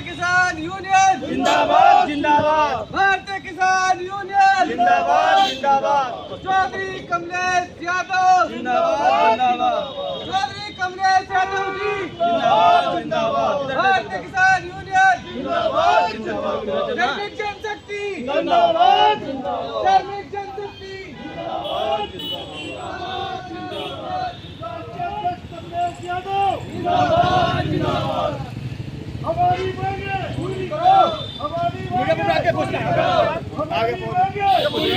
भारतीय किसान यूनियन जिंदाबाद जिंदाबाद, भारतीय किसान यूनियन जिंदाबाद जिंदाबाद, चौधरी कमलेश यादव जिंदाबाद जिंदाबाद, चौधरी कमलेश यादव जी जिंदाबाद जिंदाबाद, भारतीय किसान यूनियन जिंदाबाद जिंदाबाद, श्रमिक जनशक्ति जिंदाबाद जिंदाबाद, श्रमिक जनशक्ति जिंदाबाद जिंदाबाद, हमारी मांगे पूरी करो, हमारी मांगे आगे पूरी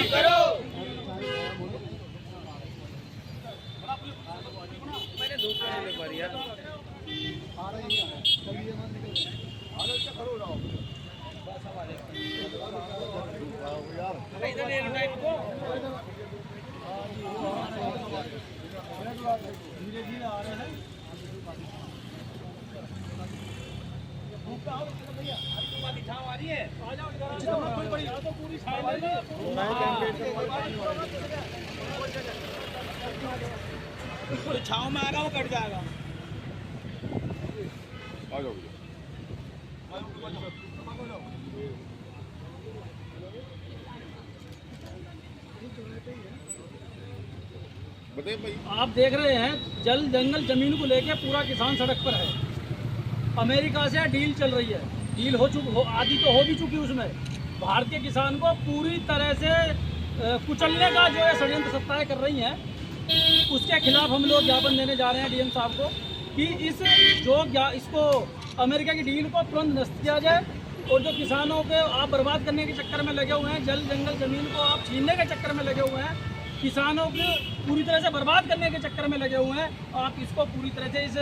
करो। छाव में आ रहा हूँ कट जाएगा। आप देख रहे हैं जल जंगल जमीन को लेके पूरा किसान सड़क पर है। अमेरिका से डील चल रही है, डील आदि तो हो भी चुकी उसमें। भारतीय किसान को पूरी तरह से कुचलने का जो है षड्यंत्र सत्ताएं कर रही हैं, उसके खिलाफ हम लोग ज्ञापन देने जा रहे हैं डीएम साहब को कि इसको अमेरिका की डील को तुरंत नष्ट किया जाए और जो किसानों के आप बर्बाद करने के चक्कर में लगे हुए हैं, जल जंगल जमीन को आप छीनने के चक्कर में लगे हुए हैं, किसानों को पूरी तरह से बर्बाद करने के चक्कर में लगे हुए हैं, आप इसको पूरी तरह से इस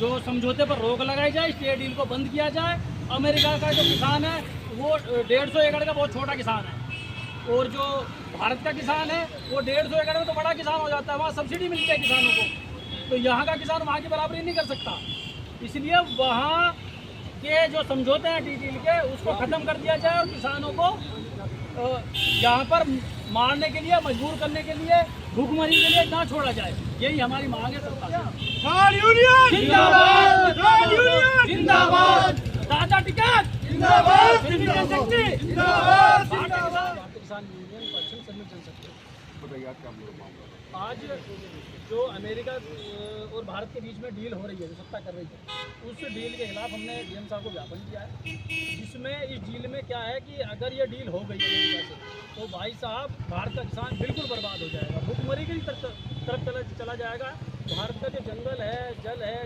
जो समझौते पर रोक लगाई जाए, इस ट्रेड डील को बंद किया जाए। अमेरिका का जो किसान है वो 150 एकड़ का बहुत छोटा किसान है और जो भारत का किसान है वो 150 एकड़ में तो बड़ा किसान हो जाता है, वहाँ सब्सिडी मिलती है किसानों को, तो यहाँ का किसान वहाँ की बराबरी नहीं कर सकता। इसलिए वहाँ के जो समझौते हैं टी डील के उसको ख़त्म कर दिया जाए और किसानों को यहाँ पर मारने के लिए, मजबूर करने के लिए, भूखमरी के लिए ना छोड़ा जाए। यही हमारी मांग है सरकार। जिंदाबाद जिंदाबाद, दादा टिकट जिंदाबाद जनशक्ति जिंदाबाद, भारतीय किसान यूनियन पश्चिम श्रमिक जनशक्ति। आज जो अमेरिका और भारत के बीच में डील हो रही है, जो सत्ता कर रही है, उस डील के खिलाफ हमने डीएम साहब को ज्ञापन दिया है, जिसमें इस डील में क्या है कि अगर ये डील हो गई अमेरिका से तो भाई साहब भारत का किसान बिल्कुल बर्बाद हो जाएगा, भूखमरी की तरफ चला जाएगा। भारत का जो जंगल है, जल है,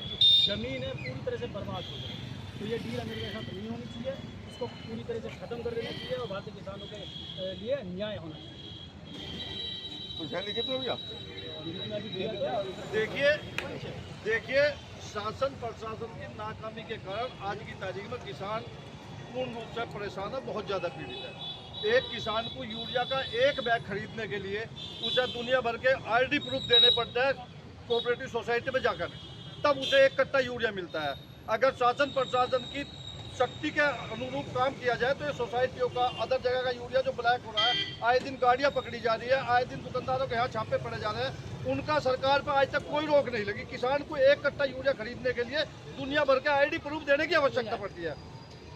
ज़मीन है, पूरी तरह से बर्बाद हो जाएगी। तो ये डील अमेरिका के साथ नहीं होनी चाहिए, इसको पूरी तरह से ख़त्म कर देना चाहिए और भारतीय किसानों के लिए न्याय होना चाहिए। देखिए शासन प्रशासन की नाकामी के कारण आज की तारीख में किसान पूर्ण रूप से परेशान है, बहुत ज़्यादा पीड़ित है। एक किसान को यूरिया का एक बैग खरीदने के लिए उसे दुनिया भर के आईडी प्रूफ देने पड़ते हैं कोऑपरेटिव सोसाइटी में जाकर, तब उसे एक कट्टा यूरिया मिलता है। अगर शासन प्रशासन की शक्ति के अनुरूप काम किया जाए तो ये सोसाइटियों का, अदर जगह का यूरिया जो ब्लैक हो रहा है, आए दिन गाड़ियां पकड़ी जा रही है, आए दिन दुकानदारों के यहाँ छापे पड़े जा रहे हैं, उनका सरकार पर आज तक कोई रोक नहीं लगी। किसान को एक कट्टा यूरिया खरीदने के लिए दुनिया भर के आईडी प्रूफ देने की आवश्यकता पड़ती है।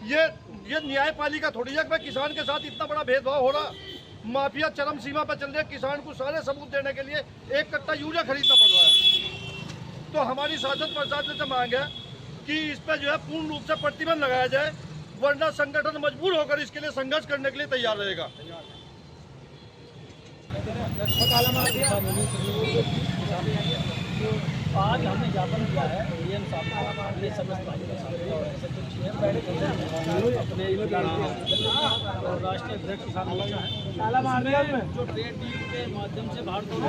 ये न्यायपालिका थोड़ी है कि किसान के साथ इतना बड़ा भेदभाव हो रहा, माफिया चरम सीमा पर चल रही है, किसान को सारे सबूत देने के लिए एक कट्टा यूरिया खरीदना पड़ रहा है। तो हमारी शासन प्रशासन से मांग है कि इस पर जो है पूर्ण रूप से प्रतिबंध लगाया जाए, वरना संगठन मजबूर होकर इसके लिए संघर्ष करने के लिए तैयार रहेगा। आज हमने ज्ञापन दिया है डीएम साहब को, ये समस्त अपने और राष्ट्रीय अध्यक्ष किसान मोर्चा है, जो ट्रेड डील के माध्यम से भारत और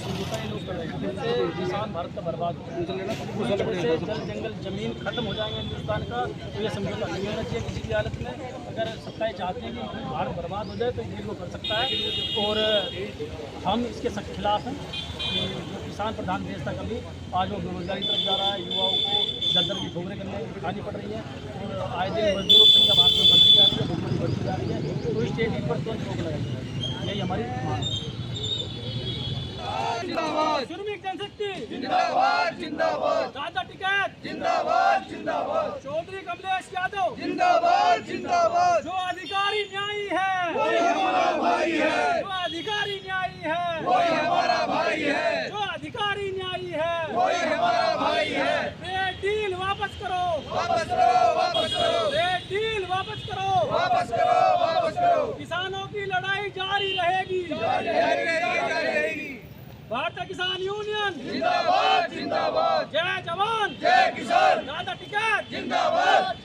समझौता ये लोग कर रहे हैं, जिससे किसान भारत का बर्बाद हो से जल जंगल जमीन खत्म हो जाएंगे हिंदुस्तान का, तो ये समझौता नहीं होना चाहिए किसी भी हालत में। अगर सत्ताएं चाहती हैं कि भारत बर्बाद हो जाए तो डील को कर सकता है और हम इसके सख्त खिलाफ हैं। जो किसान प्रधान देश था कभी, आज वो बेरोजगारी तरफ जा रहा है, युवाओं को दर की ठोकरें खानी पड़ रही है और आए दिन मजदूरों की संख्या भारत में बढ़ती जा रही है, भूखमरी बढ़ती जा रही है। तो इस स्टेट पर तुरंत रोक लगाई जाए, यही हमारी मांग है। श्रमिक जनशक्ति जिंदाबाद जिंदाबाद, दादा टिकट जिंदाबाद जिंदाबाद, चौधरी कमलेश यादव जिंदाबाद जिंदाबाद। जो अधिकारी न्यायी है वही हमारा भाई है, जो अधिकारी न्यायी है वही हमारा भाई है, जो अधिकारी न्यायी है वही हमारा भाई है। रेड डील वापस करो, वापस करो, वापस करो, रेड डील वापस करो, वापस करो, वापस करो। किसानों की लड़ाई जारी रहेगी, जारी रहेगी। भारतीय किसान यूनियन जिंदाबाद जिंदाबाद। जय जवान जय किसान ज्यादा टिकट जिंदाबाद।